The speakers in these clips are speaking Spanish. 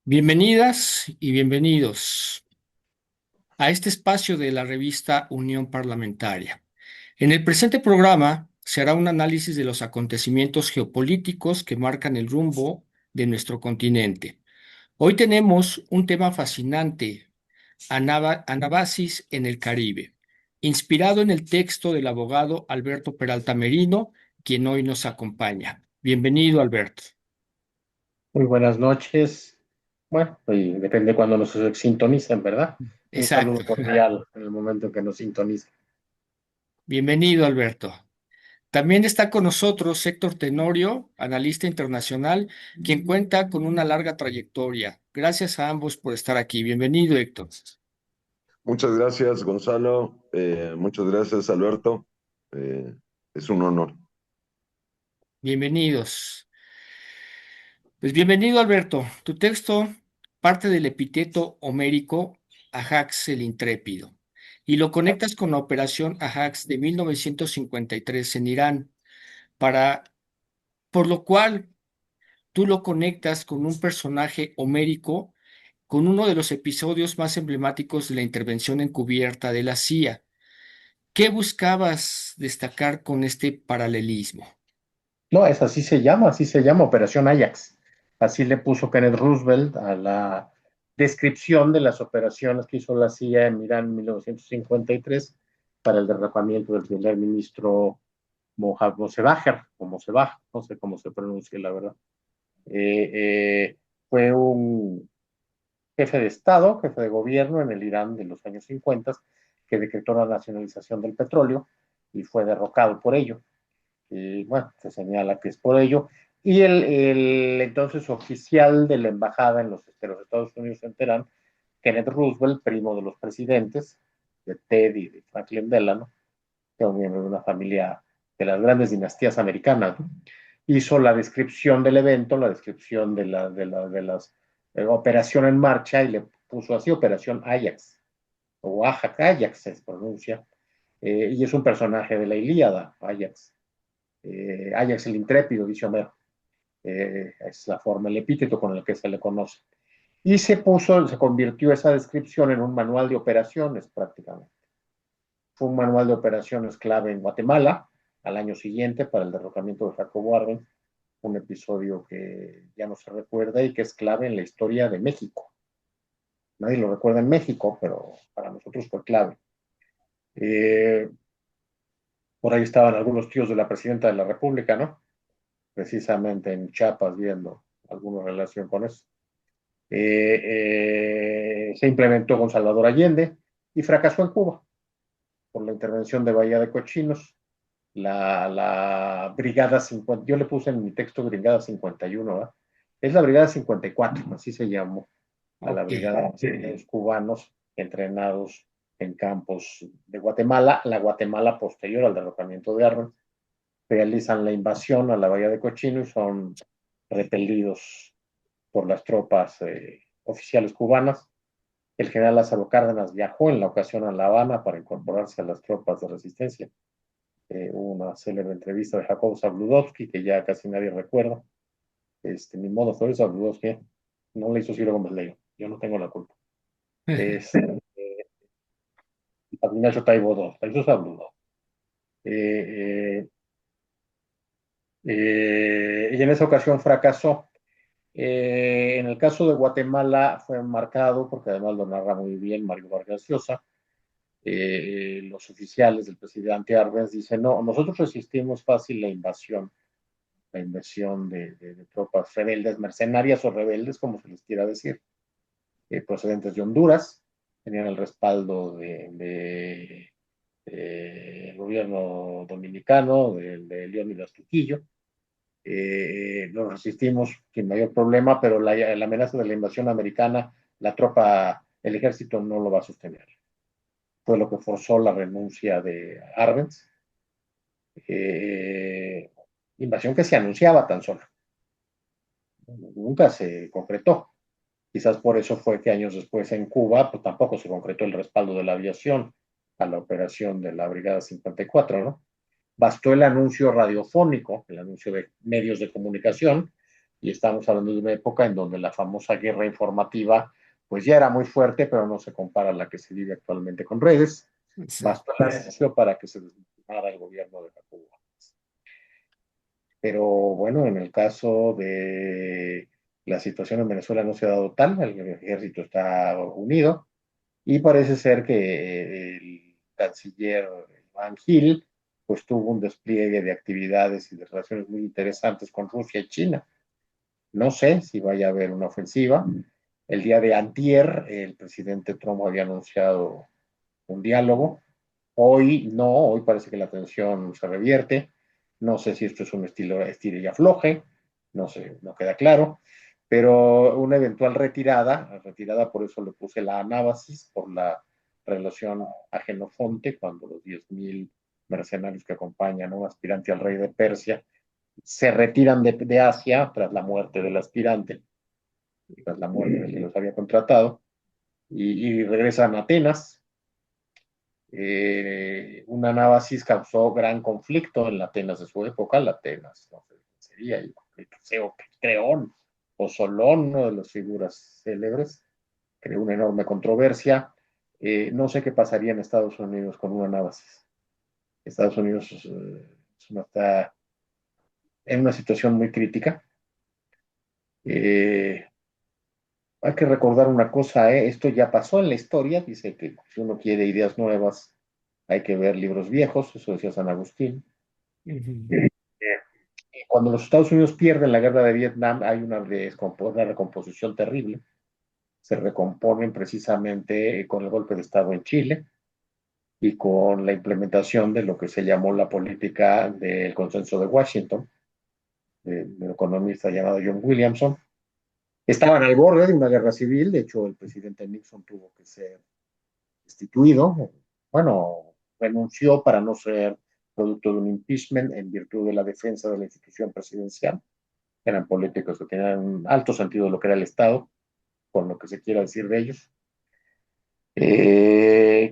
Bienvenidas y bienvenidos a este espacio de la revista Unión Parlamentaria. En el presente programa se hará un análisis de los acontecimientos geopolíticos que marcan el rumbo de nuestro continente. Hoy tenemos un tema fascinante, Anabasis en el Caribe, inspirado en el texto del abogado Alberto Peralta Merino, quien hoy nos acompaña. Bienvenido, Alberto. Muy buenas noches. Bueno, y depende cuando nos sintonicen, ¿verdad? Un Exacto. saludo cordial en el momento en que nos sintonicen. Bienvenido, Alberto. También está con nosotros Héctor Tenorio, analista internacional, quien cuenta con una larga trayectoria. Gracias a ambos por estar aquí. Bienvenido, Héctor. Muchas gracias, Gonzalo. Muchas gracias, Alberto. Eh, es un honor. Bienvenidos. Pues bienvenido, Alberto. Tu texto parte del epíteto homérico Ajax el Intrépido y lo conectas con la operación Ajax de 1953 en Irán, para, por lo cual tú lo conectas con un personaje homérico, con uno de los episodios más emblemáticos de la intervención encubierta de la CIA. ¿Qué buscabas destacar con este paralelismo? No, es así se llama Operación Ajax. Así le puso Kenneth Roosevelt a la descripción de las operaciones que hizo la CIA en Irán en 1953 para el derrocamiento del primer ministro Mossadeq, o Mossadegh, no sé cómo se pronuncia la verdad. Fue un jefe de Estado, jefe de gobierno en el Irán de los años 50, que decretó la nacionalización del petróleo y fue derrocado por ello. Y bueno, se señala que es por ello. Y el entonces oficial de la embajada de los Estados Unidos en Teherán, Kenneth Roosevelt, primo de los presidentes, de Ted y de Franklin Delano, que era un miembro de una familia de las grandes dinastías americanas, ¿no? Hizo la descripción del evento, la descripción de las operación en marcha y le puso así Operación Ajax, o Ajax se pronuncia, y es un personaje de la Ilíada, Ajax. Ajax el intrépido, dice Homero. Es la forma, el epíteto con el que se le conoce. Y se convirtió esa descripción en un manual de operaciones prácticamente. Fue un manual de operaciones clave en Guatemala al año siguiente para el derrocamiento de Jacobo Arbenz, un episodio que ya no se recuerda y que es clave en la historia de México. Nadie lo recuerda en México, pero para nosotros fue clave. Eh, por ahí estaban algunos tíos de la presidenta de la República, ¿no? Precisamente en Chiapas viendo alguna relación con eso. Se implementó con Salvador Allende y fracasó en Cuba por la intervención de Bahía de Cochinos. La Brigada 50, yo le puse en mi texto Brigada 51, ¿verdad? Es la Brigada 54, así se llamó, a la Ok. Brigada de los cubanos entrenados en campos de Guatemala, la Guatemala posterior al derrocamiento de Arbenz, realizan la invasión a la Bahía de Cochino y son repelidos por las tropas oficiales cubanas. El general Lázaro Cárdenas viajó en la ocasión a La Habana para incorporarse a las tropas de resistencia. Hubo una célebre entrevista de Jacobo Zabludovsky, que ya casi nadie recuerda. Ni modo, fue Zabludovsky, no le hizo Ciro Gómez Leiva, yo no tengo la culpa. Es Ignacio Taibo II, la hizo Zabludovsky. Y en esa ocasión fracasó. En el caso de Guatemala fue marcado, porque además lo narra muy bien Mario Vargas Llosa, los oficiales del presidente Arbenz dicen, no, nosotros resistimos fácil la invasión de tropas rebeldes, mercenarias o rebeldes, como se les quiera decir, procedentes de Honduras, tenían el respaldo el gobierno dominicano, de Leónidas Trujillo, lo resistimos sin mayor problema, pero la amenaza de la invasión americana, la tropa, el ejército no lo va a sostener. Fue lo que forzó la renuncia de Arbenz, eh, invasión que se anunciaba tan solo, nunca se concretó. Quizás por eso fue que años después en Cuba pues, tampoco se concretó el respaldo de la aviación a la operación de la Brigada 54, ¿no? Bastó el anuncio radiofónico, el anuncio de medios de comunicación, y estamos hablando de una época en donde la famosa guerra informativa pues ya era muy fuerte, pero no se compara a la que se vive actualmente con redes. Bastó Exacto. el anuncio para que se desmantelara el gobierno de Jacobo. Pero bueno, en el caso de la situación en Venezuela no se ha dado tal, el ejército está unido y parece ser que el canciller Iván Gil pues tuvo un despliegue de actividades y de relaciones muy interesantes con Rusia y China. No sé si vaya a haber una ofensiva. El día de antier, el presidente Trump había anunciado un diálogo. Hoy no, hoy parece que la tensión se revierte. No sé si esto es un estilo estire y afloje, no sé, no queda claro. Pero una eventual retirada por eso le puse la anábasis, por la relación a Genofonte, cuando los 10.000 mercenarios que acompañan a un aspirante al rey de Persia se retiran de Asia tras la muerte del aspirante, tras la muerte del que los había contratado, y regresan a Atenas. Una Anábasis causó gran conflicto en la Atenas de su época, la Atenas, no sé quién sería, el Creón o Solón, una de las figuras célebres, creó una enorme controversia. No sé qué pasaría en Estados Unidos con una Anábasis. Estados Unidos está en una situación muy crítica. Eh, Hay que recordar una cosa, esto ya pasó en la historia, dice que si uno quiere ideas nuevas, hay que ver libros viejos, eso decía San Agustín. Ujú. Eh, Cuando los Estados Unidos pierden la guerra de Vietnam, hay una recomposición terrible. Se recomponen precisamente con el golpe de Estado en Chile y con la implementación de lo que se llamó la política del consenso de Washington, del economista llamado John Williamson. Estaban al borde de una guerra civil, de hecho el presidente Nixon tuvo que ser destituido, bueno, renunció para no ser producto de un impeachment en virtud de la defensa de la institución presidencial. Eran políticos que tenían un alto sentido de lo que era el Estado, con lo que se quiera decir de ellos.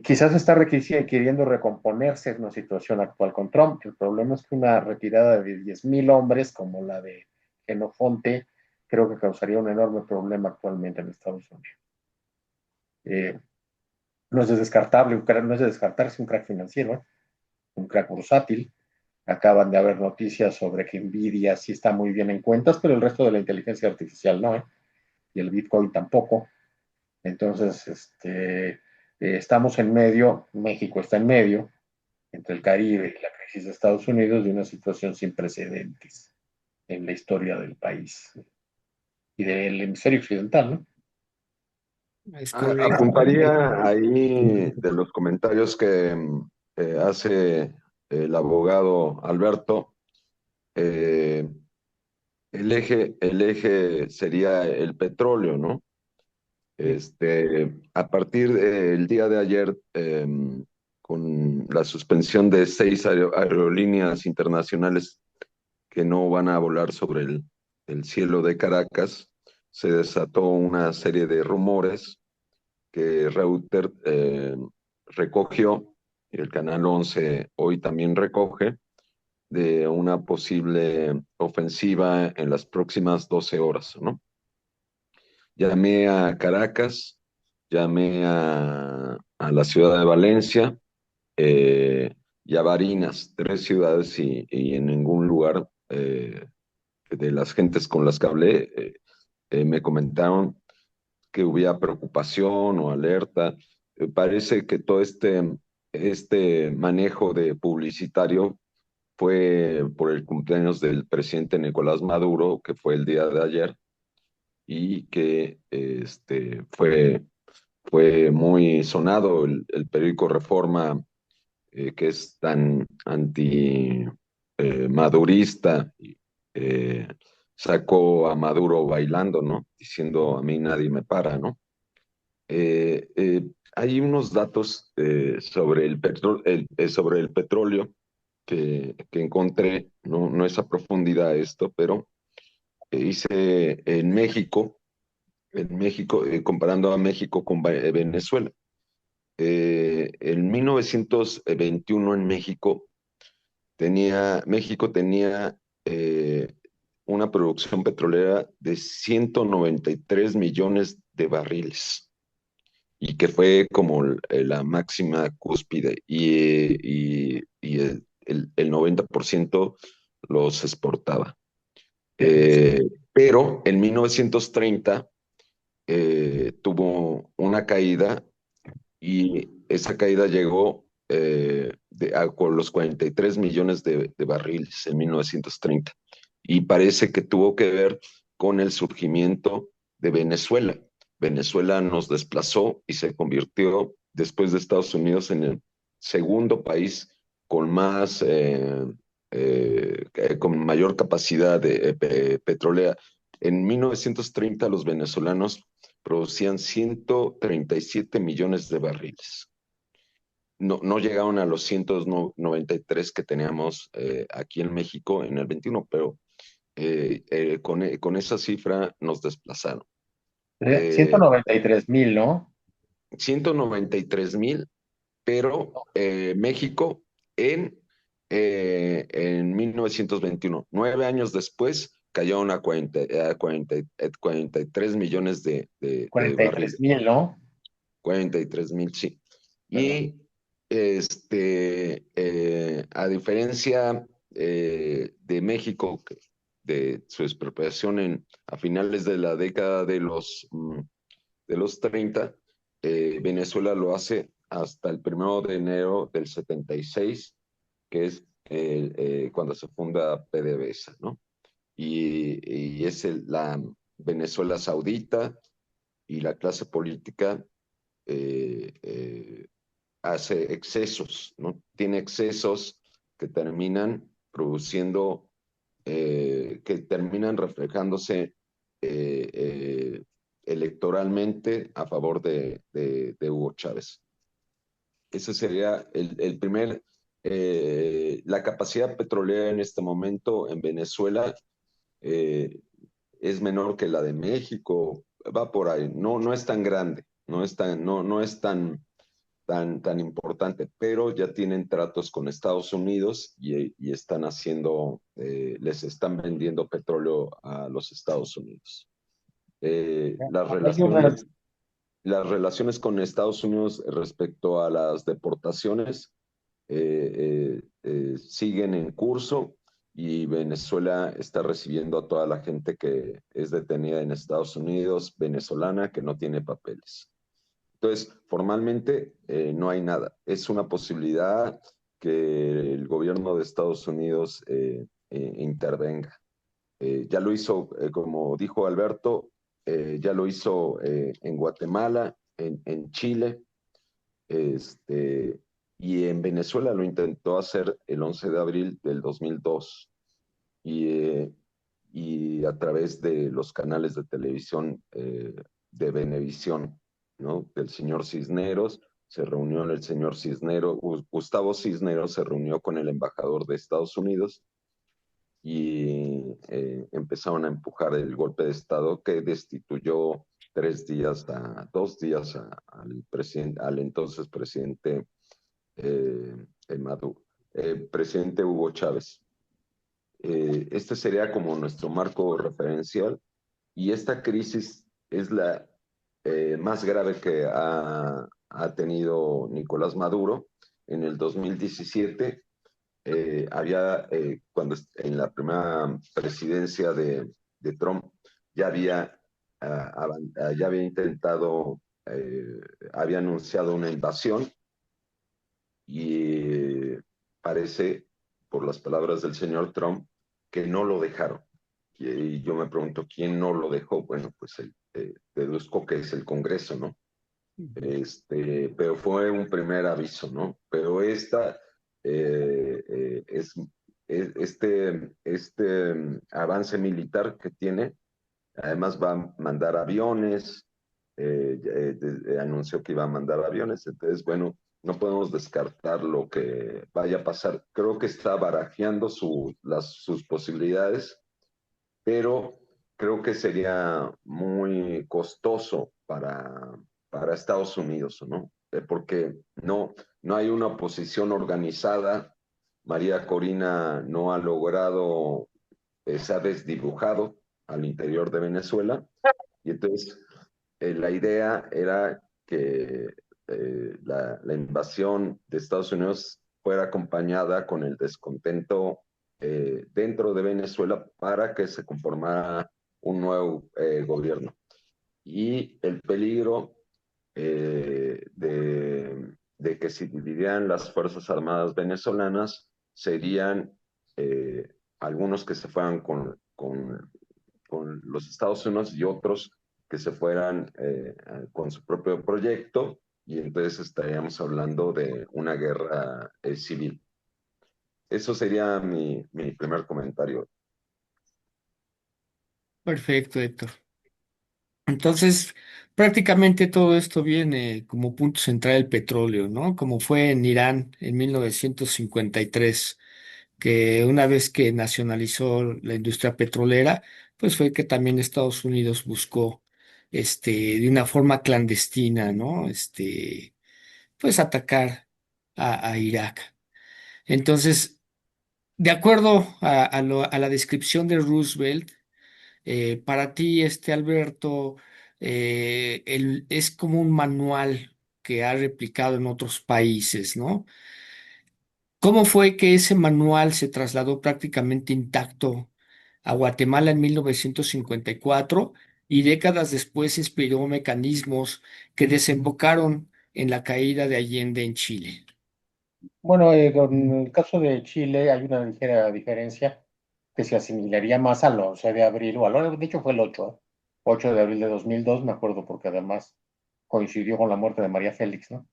Quizás está queriendo recomponerse en una situación actual con Trump. El problema es que una retirada de 10.000 hombres como la de Genofonte creo que causaría un enorme problema actualmente en Estados Unidos. Eh, no es descartable, no es de descartarse un crack financiero, un crack bursátil. Acaban de haber noticias sobre que Nvidia sí está muy bien en cuentas, pero el resto de la inteligencia artificial no, ¿eh? Y el Bitcoin tampoco. Entonces, estamos en medio, México está en medio, entre el Caribe y la crisis de Estados Unidos, de una situación sin precedentes en la historia del país y del hemisferio occidental, ¿no? Es correcto. Apuntaría ahí de los comentarios que hace el abogado Alberto. eh, el eje sería el petróleo, ¿no? A partir del día de ayer, con la suspensión de 6 aerolíneas internacionales que no van a volar sobre el cielo de Caracas, se desató una serie de rumores que Reuters recogió, y el Canal 11 hoy también recoge, de una posible ofensiva en las próximas 12 horas, ¿no? Llamé a Caracas, llamé a la ciudad de Valencia y a Barinas, 3 ciudades, y en ningún lugar de las gentes con las que hablé me comentaron que hubiera preocupación o alerta. Parece que todo este manejo de publicitario fue por el cumpleaños del presidente Nicolás Maduro, que fue el día de ayer, y que fue muy sonado el periódico Reforma, que es tan anti-madurista, eh, sacó a Maduro bailando, ¿no? Diciendo, a mí nadie me para, ¿no? Hay unos datos sobre el petróleo que encontré, no es a profundidad esto, pero hice en México, comparando a México con Venezuela. En 1921 México tenía una producción petrolera de 193 millones de barriles y que fue como la máxima cúspide y el 90% los exportaba. Eh, pero en 1930 tuvo una caída y esa caída llegó con los 43 millones de barriles en 1930. Y parece que tuvo que ver con el surgimiento de Venezuela. Venezuela nos desplazó y se convirtió, después de Estados Unidos, en el segundo país con más, con mayor capacidad petrolera. En 1930 los venezolanos producían 137 millones de barriles. No llegaron a los 193 que teníamos aquí en México en el 21, pero con esa cifra nos desplazaron. 193,000, ¿no? 193,000, pero México en 1921, 9 años después, cayeron a 43 millones de 43 barriles. mil, ¿no? 43,000, sí. Bueno, Y a diferencia de México, de su expropiación a finales de la década de los 30, Venezuela lo hace hasta el 1 de enero del 76, que es cuando se funda PDVSA, ¿no? Y es la Venezuela Saudita y la clase política eh, eh, hace excesos, ¿no? Tiene excesos que terminan produciendo, que terminan reflejándose eh, eh, electoralmente a favor de Hugo Chávez. Ese sería el primer, la capacidad petrolera en este momento en Venezuela eh, es menor que la de México, va por ahí, no es tan grande, no es tan importante, pero ya tienen tratos con Estados Unidos y están les están vendiendo petróleo a los Estados Unidos. Eh, las hay una, relaciones, las relaciones con Estados Unidos respecto a las deportaciones siguen en curso y Venezuela está recibiendo a toda la gente que es detenida en Estados Unidos, venezolana, que no tiene papeles. Entonces, formalmente no hay nada. Es una posibilidad que el gobierno de Estados Unidos intervenga. Ya lo hizo, como dijo Alberto, ya lo hizo en Guatemala, en Chile, este, y en Venezuela lo intentó hacer el 11 de abril del 2002 y, y a través de los canales de televisión de Venevisión, ¿no? Del señor Cisneros, se reunió el señor Cisneros, Gustavo Cisneros se reunió con el embajador de Estados Unidos y empezaron a empujar el golpe de Estado que destituyó 2 días al entonces presidente Maduro, presidente Hugo Chávez. Este sería como nuestro marco referencial y esta crisis es la más grave que ha tenido Nicolás Maduro. En el 2017 cuando en la primera presidencia de Trump ya había intentado, había anunciado una invasión y parece, por las palabras del señor Trump, que no lo dejaron. Y yo me pregunto, ¿quién no lo dejó? Bueno, pues deduzco que es el Congreso, ¿no? Pero fue un primer aviso, ¿no? Pero este avance militar que tiene, además va a mandar aviones, anunció que iba a mandar aviones, entonces, bueno, no podemos descartar lo que vaya a pasar. Creo que está barajeando sus posibilidades, pero creo que sería muy costoso para Estados Unidos, ¿no? Porque no hay una oposición organizada. María Corina no ha logrado se ha desdibujado al interior de Venezuela. Y entonces la idea era que la invasión de Estados Unidos fuera acompañada con el descontento dentro de Venezuela para que se conformara un nuevo gobierno. Y el peligro de que se dividieran las Fuerzas Armadas venezolanas serían algunos que se fueran con los Estados Unidos y otros que se fueran con su propio proyecto, y entonces estaríamos hablando de una guerra civil. Eso sería mi primer comentario. Perfecto, Héctor. Entonces, prácticamente todo esto viene como punto central el petróleo, ¿no? Como fue en Irán en 1953, que una vez que nacionalizó la industria petrolera, pues fue que también Estados Unidos buscó, de una forma clandestina, ¿no? Pues atacar a Irak. Entonces, de acuerdo a la descripción de Roosevelt, para ti, Alberto, es como un manual que ha replicado en otros países, ¿no? ¿Cómo fue que ese manual se trasladó prácticamente intacto a Guatemala en 1954 y décadas después inspiró mecanismos que desembocaron en la caída de Allende en Chile? Bueno, con el caso de Chile hay una ligera diferencia que se asimilaría más al 11 de abril, o de hecho fue el 8, 8 de abril de 2002, me acuerdo, porque además coincidió con la muerte de María Félix, ¿no?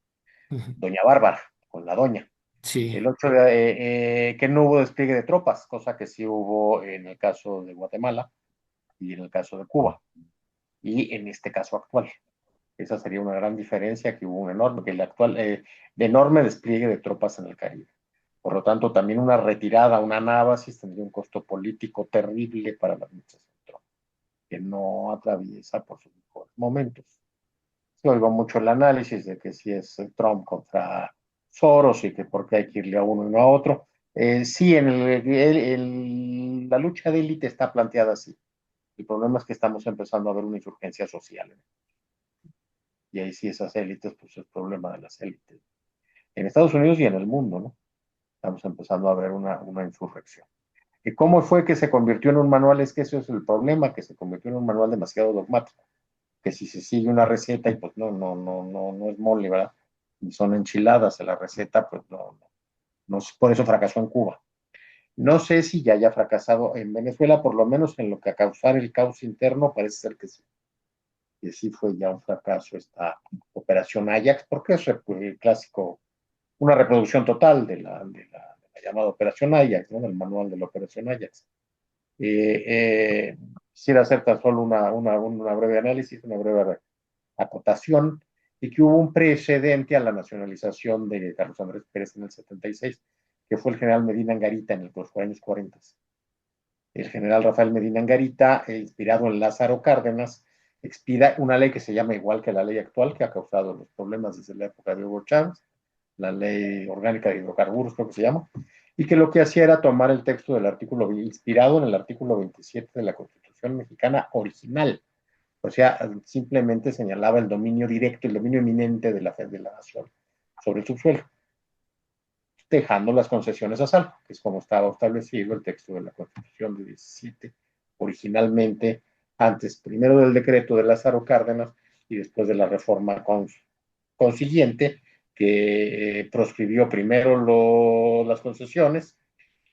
Ujú. Doña Bárbara, con la doña. Sí. El 8 de, que no hubo despliegue de tropas, cosa que sí hubo en el caso de Guatemala y en el caso de Cuba, y en este caso actual. Esa sería una gran diferencia, que hubo un enorme, que el actual, de enorme despliegue de tropas en el Caribe. Por lo tanto, también una retirada, una anábasis, tendría un costo político terrible para la administración Trump, que no atraviesa por sus mejores momentos. Se oigo mucho el análisis de que si es Trump contra Soros y que por qué hay que irle a uno y no a otro. Sí, la lucha de élite está planteada así. El problema es que estamos empezando a ver una insurgencia social. Y ahí sí esas élites, pues es el problema de las élites. En Estados Unidos y en el mundo, ¿no? Estamos empezando a ver una insurrección. ¿Y cómo fue que se convirtió en un manual? Es que eso es el problema, que se convirtió en un manual demasiado dogmático, que si se sigue una receta y pues no es mole, ¿verdad? Y son enchiladas en la receta, pues no, por eso fracasó en Cuba. No sé si ya haya fracasado en Venezuela, por lo menos en lo que a causar el caos interno parece ser que sí. Que sí fue ya un fracaso esta operación Ajax, porque es el clásico, una reproducción total de la llamada operación Ajax, ¿no? Del manual de la operación Ajax. Quisiera hacer tan solo una breve análisis, una breve acotación, y que hubo un precedente a la nacionalización de Carlos Andrés Pérez en el 76, que fue el general Medina Angarita en los años 40. El general Rafael Medina Angarita, inspirado en Lázaro Cárdenas, expida una ley que se llama igual que la ley actual, que ha causado los problemas desde la época de Hugo Chávez, la ley orgánica de hidrocarburos, creo que se llama, y que lo que hacía era tomar el texto del artículo, inspirado en el artículo 27 de la Constitución mexicana original. O sea, simplemente señalaba el dominio directo, el dominio eminente de la nación sobre el subsuelo, dejando las concesiones a salvo, que es como estaba establecido el texto de la Constitución de 17, originalmente, antes, primero del decreto de Lázaro Cárdenas y después de la reforma consiguiente, que proscribió primero las concesiones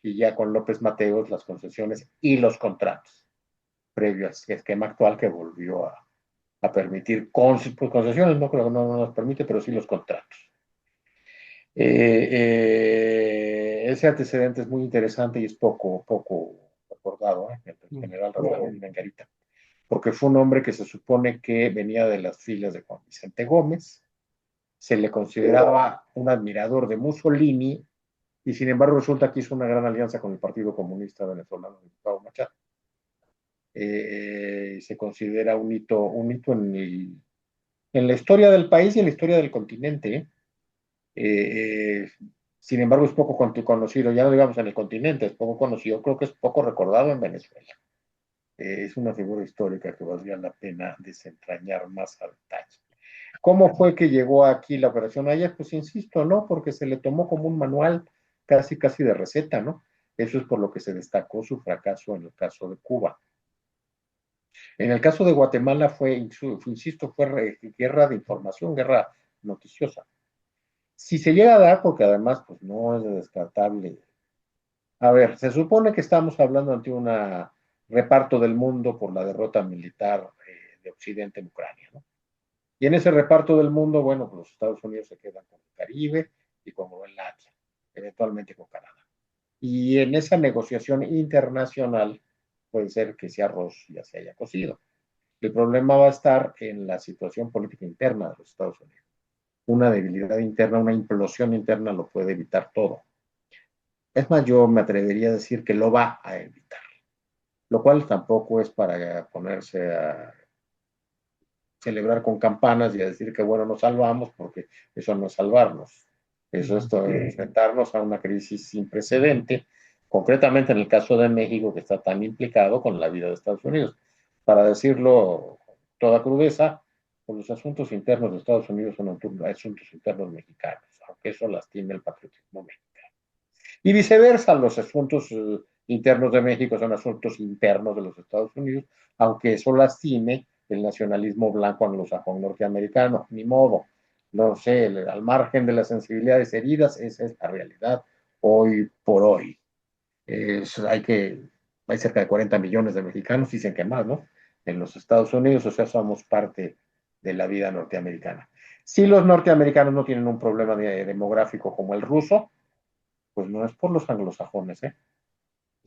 y ya con López Mateos las concesiones y los contratos, previo al esquema actual que volvió a permitir pues, concesiones, no creo que no nos permite, pero sí los contratos. Ese antecedente es muy interesante y es poco recordado, el general Rafael Mengarita, porque fue un hombre que se supone que venía de las filas de Juan Vicente Gómez, se le consideraba un admirador de Mussolini y sin embargo resulta que hizo una gran alianza con el Partido Comunista Venezolano de Gustavo Machado. Se considera un hito en la historia del país y en la historia del continente. Sin embargo, es poco conocido, ya no digamos en el continente, es poco conocido, creo que es poco recordado en Venezuela. Es una figura histórica que valdría la pena desentrañar más a detalle. ¿Cómo fue que llegó aquí la operación Ajax? Pues insisto, ¿no? Porque se le tomó como un manual casi de receta, ¿no? Eso es por lo que se destacó su fracaso en el caso de Cuba. En el caso de Guatemala insisto, fue guerra de información, guerra noticiosa. Si se llega a dar, porque además pues no es descartable. A ver, se supone que estamos hablando ante un reparto del mundo por la derrota militar de Occidente en Ucrania, ¿no? Y en ese reparto del mundo, bueno, pues los Estados Unidos se quedan con el Caribe y con Groenlandia, eventualmente con Canadá. Y en esa negociación internacional puede ser que ese arroz ya se haya cocido. El problema va a estar en la situación política interna de los Estados Unidos. Una debilidad interna, una implosión interna lo puede evitar todo. Es más, yo me atrevería a decir que lo va a evitar, lo cual tampoco es para ponerse a celebrar con campanas y a decir que bueno, nos salvamos, porque eso no es salvarnos. Eso es enfrentarnos a una crisis sin precedente, concretamente en el caso de México, que está tan implicado con la vida de Estados Unidos. Para decirlo con toda crudeza, pues los asuntos internos de Estados Unidos son asuntos internos mexicanos, aunque eso lastime el patriotismo mexicano. Y viceversa, los asuntos internos de México son asuntos internos de los Estados Unidos, aunque eso lastime el nacionalismo blanco anglosajón norteamericano, ni modo. No sé, al margen de las sensibilidades heridas, esa es la realidad hoy por hoy. Hay cerca de 40 millones de mexicanos, dicen que más, ¿no? En los Estados Unidos, o sea, somos parte de la vida norteamericana. Si los norteamericanos no tienen un problema demográfico como el ruso, pues no es por los anglosajones, es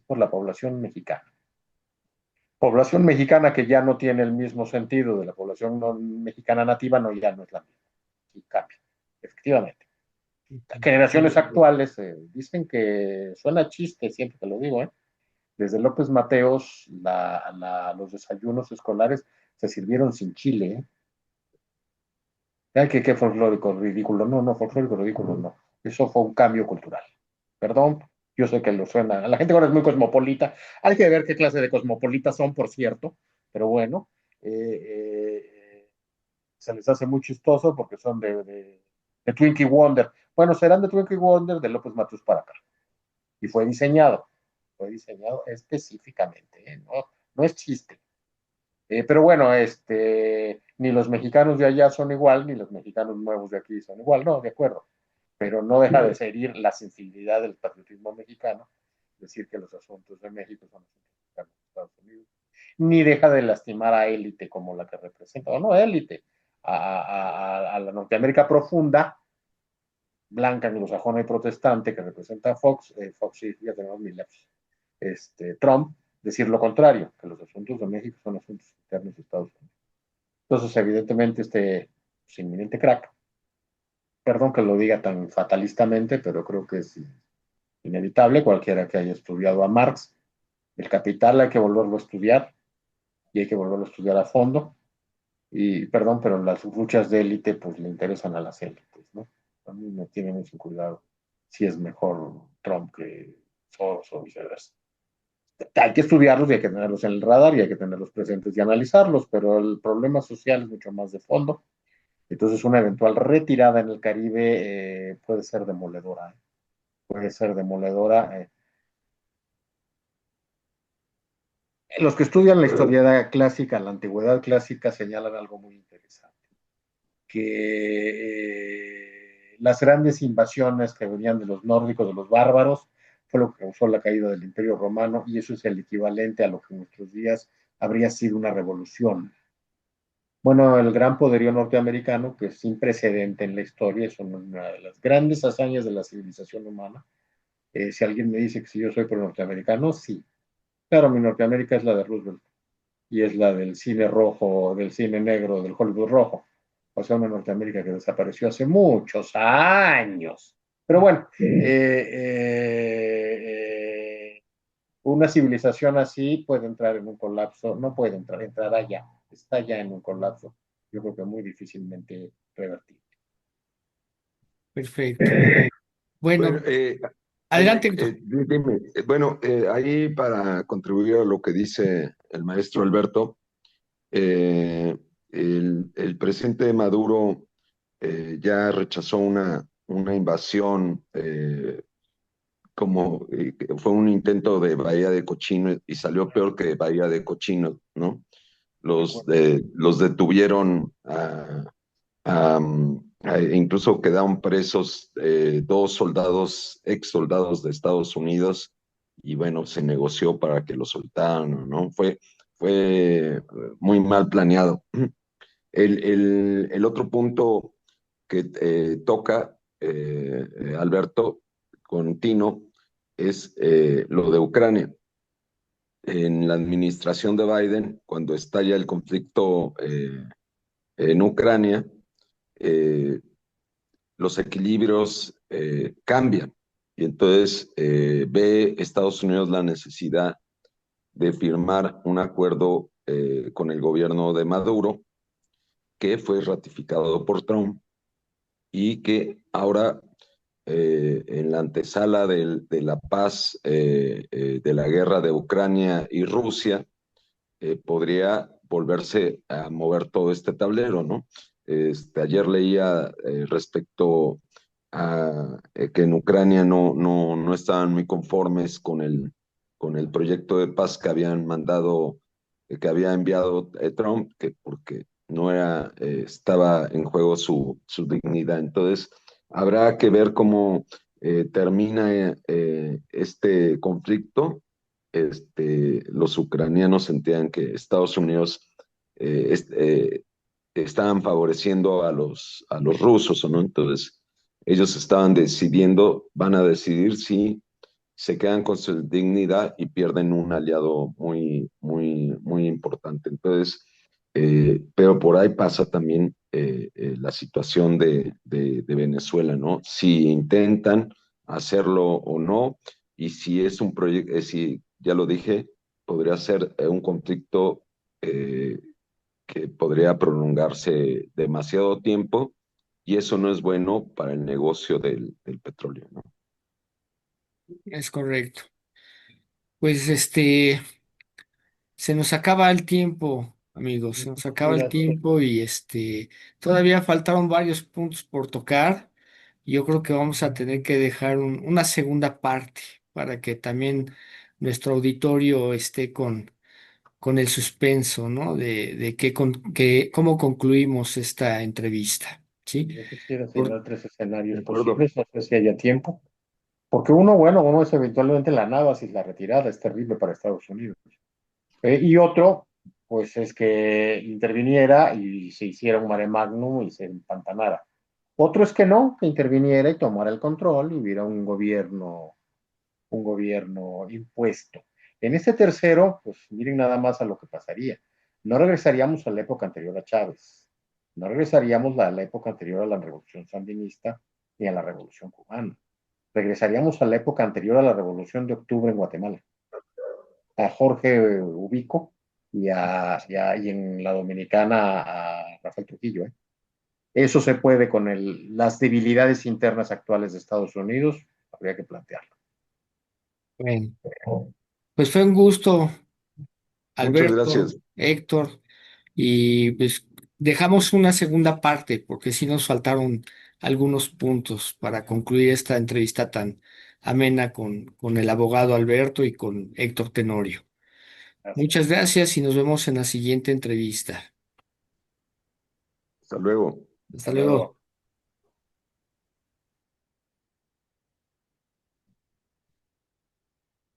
por la población mexicana. Población mexicana que ya no tiene el mismo sentido de la población no mexicana nativa, no, ya no es la misma. Y cambia, efectivamente. Generaciones actuales dicen que suena chiste siempre que lo digo, ¿eh? Desde López Mateos, los desayunos escolares se sirvieron sin chile, ¿eh? Ay, qué folclórico ridículo. No, no, folclórico ridículo, no. Eso fue un cambio cultural. Perdón, yo sé que lo suena. La gente ahora es muy cosmopolita. Hay que ver qué clase de cosmopolitas son, por cierto. Pero bueno, se les hace muy chistoso porque son de Twinkie Wonder. Bueno, serán de Twinkie Wonder de López Mateos para acá. Y fue diseñado específicamente, ¿eh? No, no es chiste. Pero bueno, ni los mexicanos de allá son igual, ni los mexicanos nuevos de aquí son igual, no, de acuerdo. Pero no deja de herir la sensibilidad del patriotismo mexicano, decir que los asuntos de México son asuntos mexicanos de Estados Unidos, ni deja de lastimar a élite como la que representa, o no élite, a la Norteamérica profunda, blanca, anglosajona y protestante que representa a Fox sí, ya tenemos mil lapsos, Trump, decir lo contrario, que los asuntos de México son asuntos internos de Estados Unidos. Entonces, evidentemente, inminente crack, perdón que lo diga tan fatalistamente, pero creo que es inevitable, cualquiera que haya estudiado a Marx, el capital hay que volverlo a estudiar y hay que volverlo a estudiar a fondo. Y perdón, pero las luchas de élite pues le interesan a las élites, ¿no? A mí me tiene mucho cuidado si es mejor Trump que Soros o viceversa. Hay que estudiarlos y hay que tenerlos en el radar y hay que tenerlos presentes y analizarlos, pero el problema social es mucho más de fondo. Entonces, una eventual retirada en el Caribe puede ser demoledora. Puede ser demoledora. Los que estudian la historia clásica, la antigüedad clásica, señalan algo muy interesante, que las grandes invasiones que venían de los nórdicos, de los bárbaros, fue lo que causó la caída del Imperio Romano y eso es el equivalente a lo que en nuestros días habría sido una revolución. Bueno, el gran poderío norteamericano, que es sin precedente en la historia, es una de las grandes hazañas de la civilización humana. Si alguien me dice que si yo soy pro norteamericano, sí. Claro, mi Norteamérica es la de Roosevelt y es la del cine rojo, del cine negro, del Hollywood rojo. O sea, una Norteamérica que desapareció hace muchos años. Pero bueno, una civilización así puede entrar en un colapso, no puede entrar, entrará ya, está ya en un colapso. Yo creo que muy difícilmente revertible. Perfecto. Bueno, Bueno, adelante, Héctor. dime, bueno, ahí para contribuir a lo que dice el maestro Alberto, eh, el presidente Maduro ya rechazó una invasión que fue un intento de Bahía de Cochinos y salió peor que Bahía de Cochinos, ¿no? De acuerdo. Los detuvieron incluso quedaron presos dos soldados, ex soldados de Estados Unidos, y bueno, se negoció para que los soltaran, ¿no? Fue muy mal planeado. El otro punto que toca Alberto con Tino es lo de Ucrania. En la administración de Biden, cuando estalla el conflicto en Ucrania, eh, los equilibrios cambian. Y entonces ve Estados Unidos la necesidad de firmar un acuerdo con el gobierno de Maduro, que fue ratificado por Trump y que ahora en la antesala de la paz de la guerra de Ucrania y Rusia, podría volverse a mover todo este tablero, ¿no? Ayer leía respecto a que en Ucrania no estaban muy conformes con el proyecto de paz que habían mandado, que había enviado Trump, que porque no era, estaba en juego su dignidad. Entonces, habrá que ver cómo termina este conflicto. Los ucranianos sentían que Estados Unidos eh, est- eh, estaban favoreciendo a los rusos, ¿o no? Entonces, ellos estaban decidiendo, van a decidir si se quedan con su dignidad y pierden un aliado muy importante. Entonces, pero por ahí pasa también la situación de Venezuela, ¿no? Si intentan hacerlo o no, y si es un proyecto, si ya lo dije, podría ser un conflicto eh, que podría prolongarse demasiado tiempo, y eso no es bueno para el negocio del petróleo, ¿no? Es correcto. Pues se nos acaba el tiempo, amigos, se nos acaba el Mira, tiempo y todavía faltaron varios puntos por tocar. Yo creo que vamos a tener que dejar una segunda parte para que también nuestro auditorio esté con el suspenso, ¿no? De cómo concluimos esta entrevista, ¿sí? yo quisiera Por- señalar tres De escenarios acuerdo. posibles, no sé si haya tiempo. Porque uno, bueno, uno es eventualmente la nada, si la retirada es terrible para Estados Unidos. Y otro, pues es que interviniera y se hiciera un mare magnum y se empantanara. Otro es que no, que interviniera y tomara el control y hubiera un gobierno impuesto. En este tercero, pues miren nada más a lo que pasaría. No regresaríamos a la época anterior a Chávez, no regresaríamos a la época anterior a la revolución sandinista ni a la revolución cubana. Regresaríamos a la época anterior a la revolución de octubre en Guatemala, a Jorge Ubico y en la Dominicana a Rafael Trujillo. ¿Eh? Eso se puede con las debilidades internas actuales de Estados Unidos, habría que plantearlo. Bueno, pues fue un gusto, Muchas Alberto, gracias. Héctor, y pues dejamos una segunda parte porque sí nos faltaron algunos puntos para concluir esta entrevista tan amena con el abogado Alberto y con Héctor Tenorio. Muchas Gracias. gracias y nos vemos en la siguiente entrevista. Hasta luego. Hasta Hasta luego. luego.